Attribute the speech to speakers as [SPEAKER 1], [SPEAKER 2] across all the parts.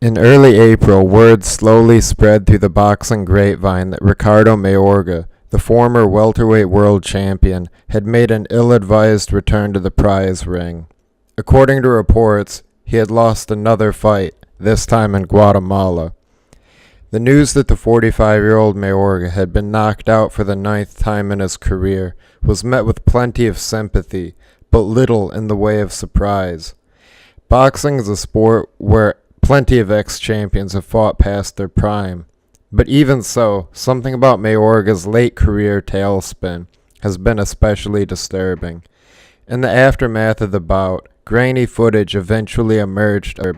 [SPEAKER 1] In early April, word slowly spread through the boxing grapevine that Ricardo Mayorga, the former welterweight world champion, had made an ill-advised return to the prize ring. According to reports, he had lost another fight, this time in Guatemala. The news that the 45-year-old Mayorga had been knocked out for the ninth time in his career was met with plenty of sympathy, but little in the way of surprise. Boxing is a sport where plenty of ex-champions have fought past their prime. But even so, something about Mayorga's late career tailspin has been especially disturbing. In the aftermath of the bout, grainy footage eventually emerged of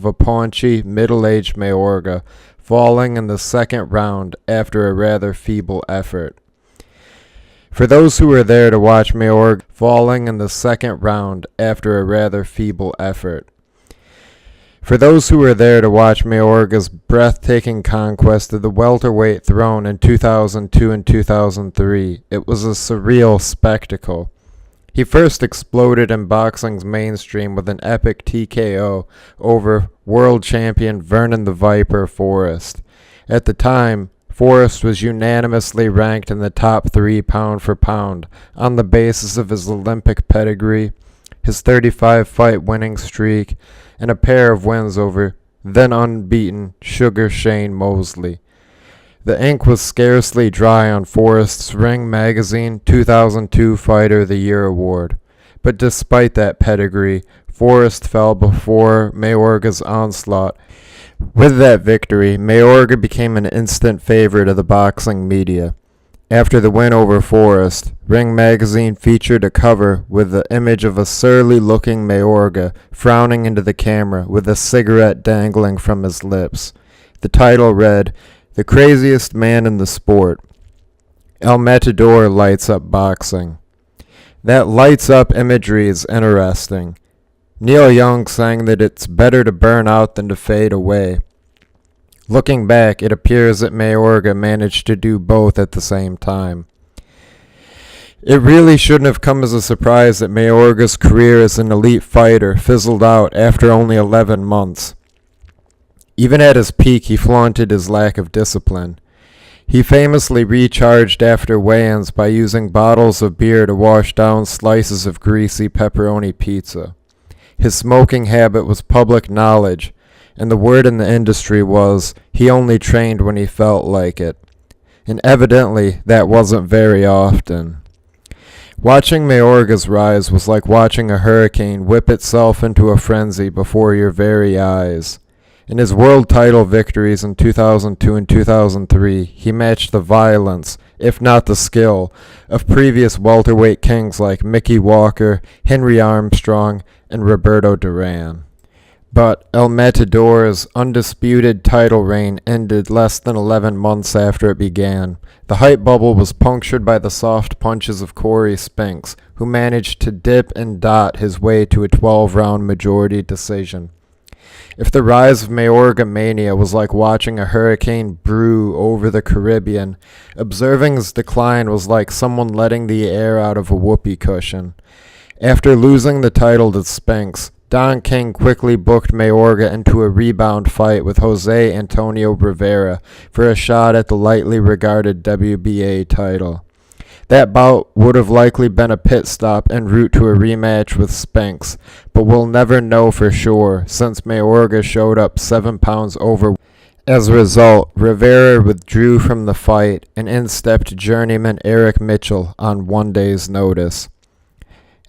[SPEAKER 1] a paunchy, middle-aged Mayorga falling in the second round after a rather feeble effort. For those who were there to watch Mayorga falling in the second round after a rather feeble effort. For those who were there to watch Mayorga's breathtaking conquest of the welterweight throne in 2002 and 2003, it was a surreal spectacle. He first exploded in boxing's mainstream with an epic TKO over world champion Vernon the Viper Forrest. At the time, Forrest was unanimously ranked in the top 3 pound for pound on the basis of his Olympic pedigree, his 35-fight winning streak, and a pair of wins over then unbeaten Sugar Shane Mosley. The ink was scarcely dry on Forrest's Ring Magazine 2002 Fighter of the Year award, but despite that pedigree, Forrest fell before Mayorga's onslaught. With that victory, Mayorga became an instant favorite of the boxing media. After the win over Forrest, Ring Magazine featured a cover with the image of a surly-looking Mayorga frowning into the camera with a cigarette dangling from his lips. The title read, "The Craziest Man in the Sport. El Matador Lights Up Boxing." That lights up imagery is interesting. Neil Young sang that it's better to burn out than to fade away. Looking back, it appears that Mayorga managed to do both at the same time. It really shouldn't have come as a surprise that Mayorga's career as an elite fighter fizzled out after only 11 months. Even at his peak, he flaunted his lack of discipline. He famously recharged after weigh-ins by using bottles of beer to wash down slices of greasy pepperoni pizza. His smoking habit was public knowledge, and the word in the industry was he only trained when he felt like it. And evidently, that wasn't very often. Watching Mayorga's rise was like watching a hurricane whip itself into a frenzy before your very eyes. In his world title victories in 2002 and 2003, he matched the violence, if not the skill, of previous welterweight kings like Mickey Walker, Henry Armstrong, and Roberto Duran. But El Matador's undisputed title reign ended less than 11 months after it began. The hype bubble was punctured by the soft punches of Corey Spinks, who managed to dip and dot his way to a 12-round majority decision. If the rise of Mayorga mania was like watching a hurricane brew over the Caribbean, observing his decline was like someone letting the air out of a whoopee cushion. After losing the title to Spinks, Don King quickly booked Mayorga into a rebound fight with Jose Antonio Rivera for a shot at the lightly regarded WBA title. That bout would have likely been a pit stop en route to a rematch with Spinks, but we'll never know for sure since Mayorga showed up 7 pounds over. As a result, Rivera withdrew from the fight, and in stepped journeyman Eric Mitchell on 1 day's notice.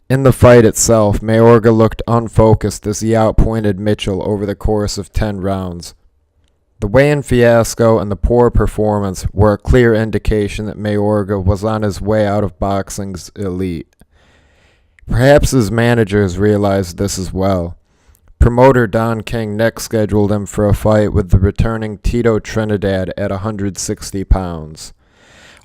[SPEAKER 1] In the fight itself, Mayorga looked unfocused as he outpointed Mitchell over the course of 10 rounds. The weigh-in fiasco and the poor performance were a clear indication that Mayorga was on his way out of boxing's elite. Perhaps his managers realized this as well. Promoter Don King next scheduled him for a fight with the returning Tito Trinidad at 160 pounds.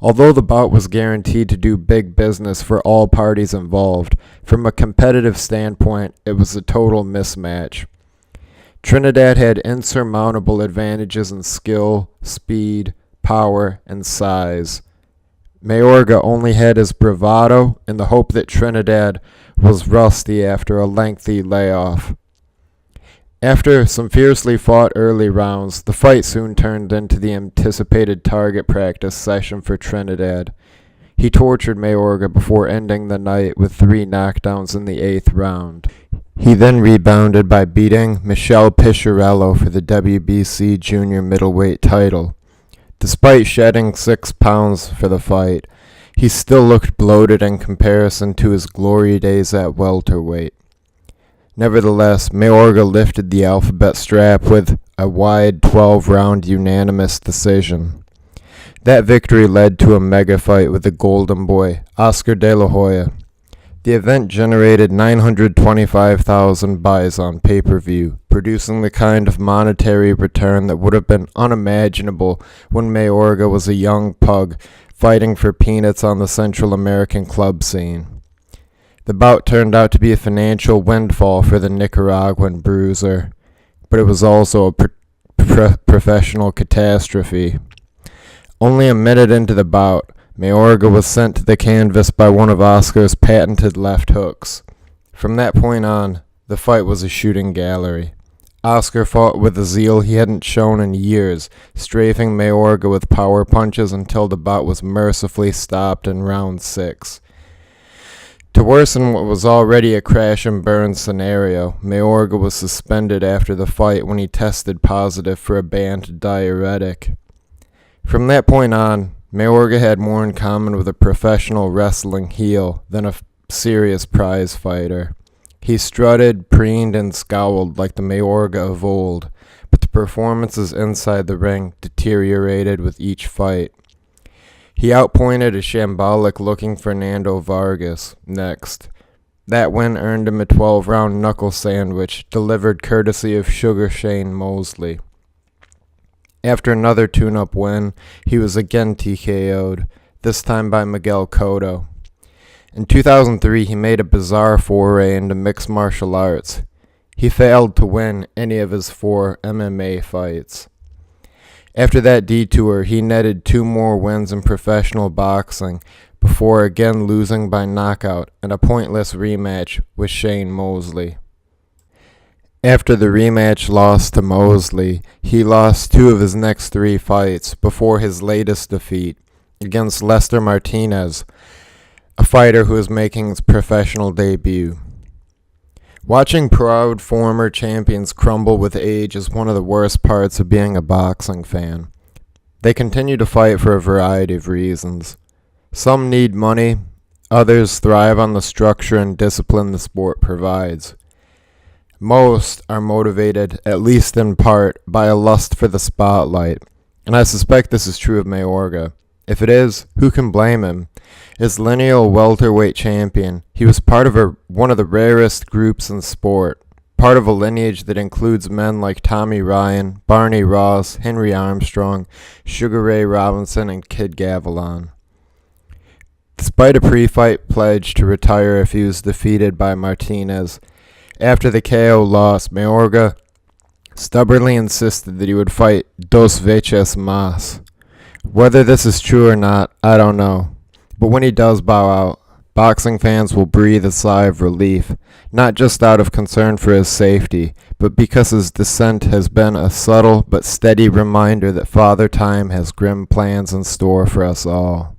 [SPEAKER 1] Although the bout was guaranteed to do big business for all parties involved, from a competitive standpoint, it was a total mismatch. Trinidad had insurmountable advantages in skill, speed, power, and size. Mayorga only had his bravado in the hope that Trinidad was rusty after a lengthy layoff. After some fiercely fought early rounds, the fight soon turned into the anticipated target practice session for Trinidad. He tortured Mayorga before ending the night with 3 knockdowns in the 8th round. He then rebounded by beating Michel Picciarello for the WBC junior middleweight title. Despite shedding 6 pounds for the fight, he still looked bloated in comparison to his glory days at welterweight. Nevertheless, Mayorga lifted the alphabet strap with a wide 12-round unanimous decision. That victory led to a mega fight with the Golden Boy, Oscar De La Hoya. The event generated 925,000 buys on pay-per-view, producing the kind of monetary return that would have been unimaginable when Mayorga was a young pug fighting for peanuts on the Central American club scene. The bout turned out to be a financial windfall for the Nicaraguan bruiser, but it was also a professional catastrophe. Only a minute into the bout, Mayorga was sent to the canvas by one of Oscar's patented left hooks. From that point on, the fight was a shooting gallery. Oscar fought with a zeal he hadn't shown in years, strafing Mayorga with power punches until the bout was mercifully stopped in round 6. To worsen what was already a crash and burn scenario, Mayorga was suspended after the fight when he tested positive for a banned diuretic. From that point on, Mayorga had more in common with a professional wrestling heel than a serious prize fighter. He strutted, preened, and scowled like the Mayorga of old, but the performances inside the ring deteriorated with each fight. He outpointed a shambolic-looking Fernando Vargas next. That win earned him a 12-round knuckle sandwich delivered courtesy of Sugar Shane Mosley. After another tune-up win, he was again TKO'd, this time by Miguel Cotto. In 2003, he made a bizarre foray into mixed martial arts. He failed to win any of his 4 MMA fights. After that detour, he netted 2 more wins in professional boxing before again losing by knockout in a pointless rematch with Shane Mosley. After the rematch loss to Mosley, he lost 2 of his next 3 fights before his latest defeat against Lester Martinez, a fighter who is making his professional debut. Watching proud former champions crumble with age is one of the worst parts of being a boxing fan. They continue to fight for a variety of reasons. Some need money, others thrive on the structure and discipline the sport provides. Most are motivated, at least in part, by a lust for the spotlight, and I suspect this is true of Mayorga. If it is, who can blame him? As lineal welterweight champion, he was part of one of the rarest groups in sport, part of a lineage that includes men like Tommy Ryan, Barney Ross, Henry Armstrong, Sugar Ray Robinson, and Kid Gavilan. Despite a pre-fight pledge to retire if he was defeated by Martinez, after the KO loss, Mayorga stubbornly insisted that he would fight dos veces más. Whether this is true or not, I don't know. But when he does bow out, boxing fans will breathe a sigh of relief, not just out of concern for his safety, but because his descent has been a subtle but steady reminder that Father Time has grim plans in store for us all.